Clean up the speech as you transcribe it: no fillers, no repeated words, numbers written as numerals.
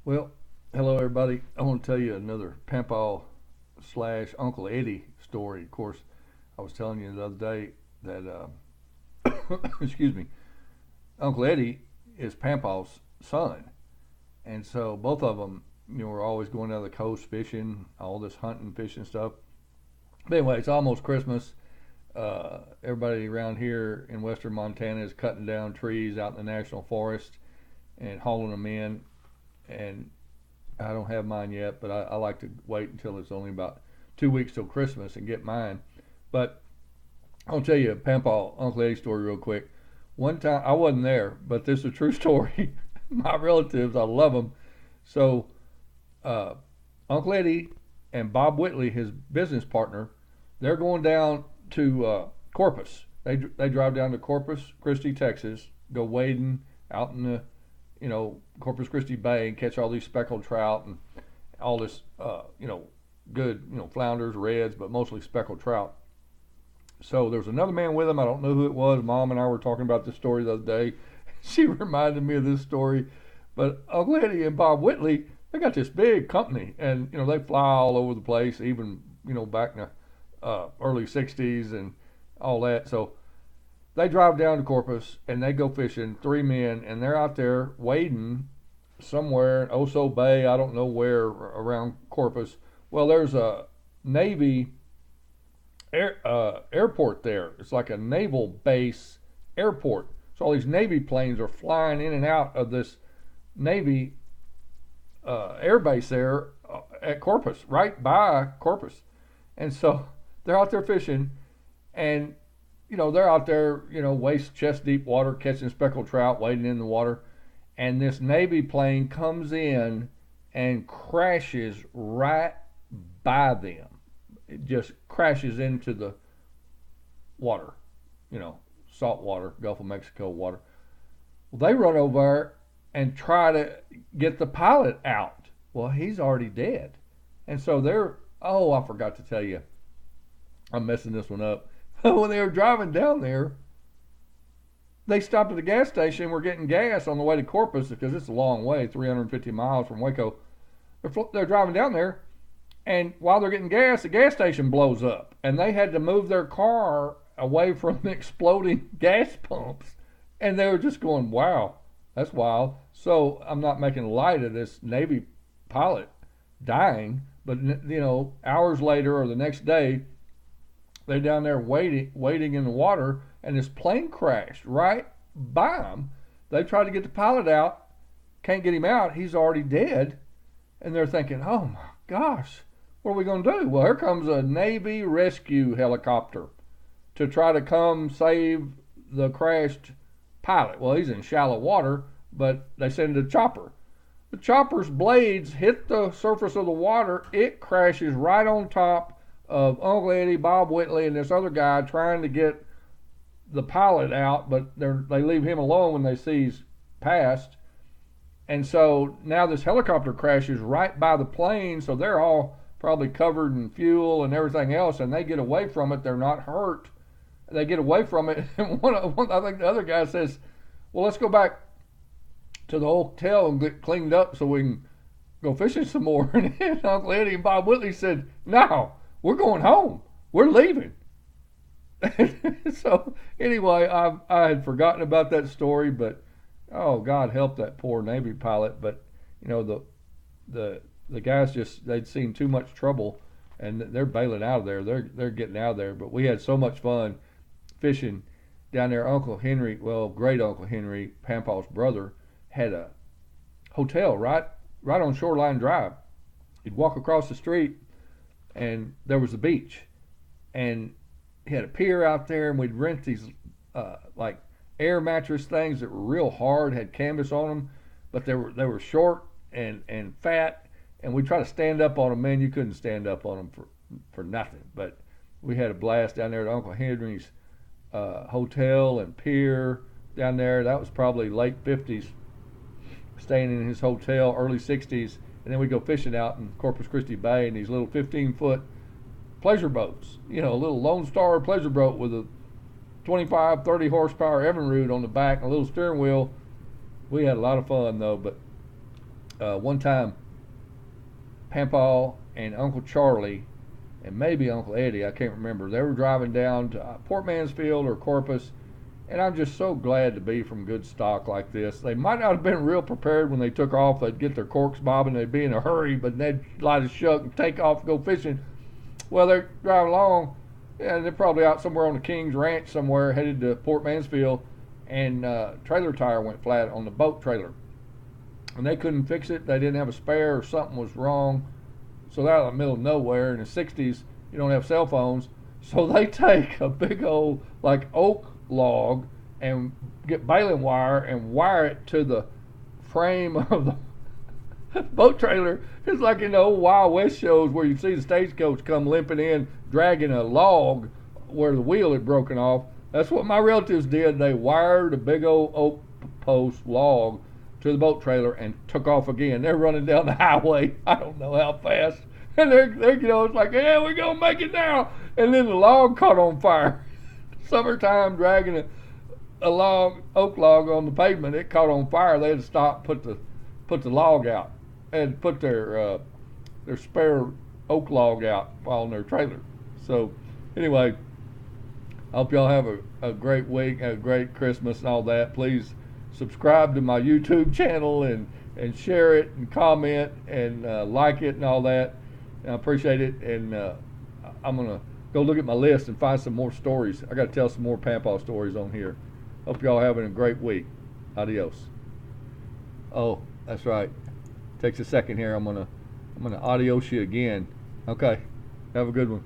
Well, hello everybody. I want to tell you another Papaw slash Uncle Eddie story. Of course, I was telling you the other day that, excuse me, Uncle Eddie is Papaw's son, and so both of them, were always going down the coast fishing, all this hunting, fishing stuff. But anyway, it's almost Christmas. Everybody around here in western Montana is cutting down trees out in the national forest and hauling them in, and I don't have mine yet, but I like to wait until it's only about 2 weeks till Christmas and get mine. But I'll tell you a Papaw Uncle Eddie story real quick. One time I wasn't there, but this is a true story. My relatives, I love them. So uh, Uncle Eddie and Bob Whitley, his business partner, they're going down to Corpus. They drive down to Corpus Christi, Texas, go wading out in the Corpus Christi Bay and catch all these speckled trout and all this good flounders, reds, but mostly speckled trout. So there was another man with him. I don't know who it was. Mom and I were talking about this story the other day. She reminded me of this story. But Uncle Eddie and Bob Whitley, they got this big company, and they fly all over the place, even back in the early '60s and all that. So they drive down to Corpus and they go fishing, three men, and they're out there wading somewhere in Oso Bay, I don't know where around Corpus. Well, there's a Navy airport there. It's like a naval base airport. So all these Navy planes are flying in and out of this Navy air base there at Corpus, right by Corpus. And so they're out there fishing, and they're out there, waist chest deep water, catching speckled trout, wading in the water, and this Navy plane comes in and crashes right by them. It just crashes into the water, salt water, Gulf of Mexico water. Well, they run over and try to get the pilot out. Well, he's already dead. And so oh, I forgot to tell you, I'm messing this one up. When they were driving down there, they stopped at a gas station. We're getting gas on the way to Corpus because it's a long way, 350 miles from Waco. They're driving down there, and while they're getting gas, the gas station blows up, and they had to move their car away from the exploding gas pumps. And they were just going, wow, that's wild. So I'm not making light of this Navy pilot dying, but hours later or the next day, they're down there waiting in the water, and this plane crashed right by them. They tried to get the pilot out, can't get him out. He's already dead. And they're thinking, oh my gosh, what are we going to do? Well, here comes a Navy rescue helicopter to try to come save the crashed pilot. Well, he's in shallow water, but they send a chopper. The chopper's blades hit the surface of the water. It crashes right on top of Uncle Eddie, Bob Whitley, and this other guy trying to get the pilot out, but they leave him alone when they see he's passed. And so now this helicopter crashes right by the plane, so they're all probably covered in fuel and everything else, and they get away from it. They're not hurt. They get away from it, and I think the other guy says, well, let's go back to the hotel and get cleaned up so we can go fishing some more. And Uncle Eddie and Bob Whitley said, no, we're going home. We're leaving. So anyway, I had forgotten about that story, but oh, God help that poor Navy pilot. But the guys they'd seen too much trouble, and they're bailing out of there. They're getting out of there. But we had so much fun fishing down there. Uncle Henry, well, great Uncle Henry, Pampaw's brother, had a hotel right on Shoreline Drive. You'd walk across the street, and there was a beach, and he had a pier out there, and we'd rent these like air mattress things that were real hard, had canvas on them, but they were short and fat, and we'd try to stand up on them. Man, you couldn't stand up on them for nothing. But we had a blast down there at Uncle Henry's hotel and pier down there. That was probably late 50s, staying in his hotel, early 60s. And then we go fishing out in Corpus Christi Bay in these little 15-foot pleasure boats. A little Lone Star pleasure boat with a 25, 30 horsepower Evinrude on the back and a little steering wheel. We had a lot of fun though. But One time, Papaw and Uncle Charlie and maybe Uncle Eddie, I can't remember, they were driving down to Port Mansfield or Corpus, and I'm just so glad to be from good stock like this. They might not have been real prepared when they took off. They'd get their corks bobbing, they'd be in a hurry, but they'd light a shuck and take off and go fishing. Well, they're driving along, and they're probably out somewhere on the King's Ranch somewhere, headed to Port Mansfield, and trailer tire went flat on the boat trailer. And they couldn't fix it. They didn't have a spare, or something was wrong. So they're out in the middle of nowhere. In the 60s, you don't have cell phones. So they take a big old, like, oak log and get baling wire and wire it to the frame of the boat trailer. It's like in the old Wild West shows where you see the stagecoach come limping in, dragging a log where the wheel had broken off. That's what my relatives did. They wired a big old oak post log to the boat trailer and took off again. They're running down the highway. I don't know how fast. And they're it's like, yeah, we're going to make it now. And then the log caught on fire. Summertime, dragging a log, oak log on the pavement, it caught on fire. They had to stop, put the log out, and put their spare oak log out on their trailer. So anyway, I hope y'all have a great week, a great Christmas and all that. Please subscribe to my YouTube channel and share it and comment and like it and all that. I appreciate it, and I'm going to go look at my list and find some more stories. I got to tell some more Papaw stories on here. Hope y'all having a great week. Adios. Oh, that's right. Takes a second here. I'm gonna adios you again. Okay. Have a good one.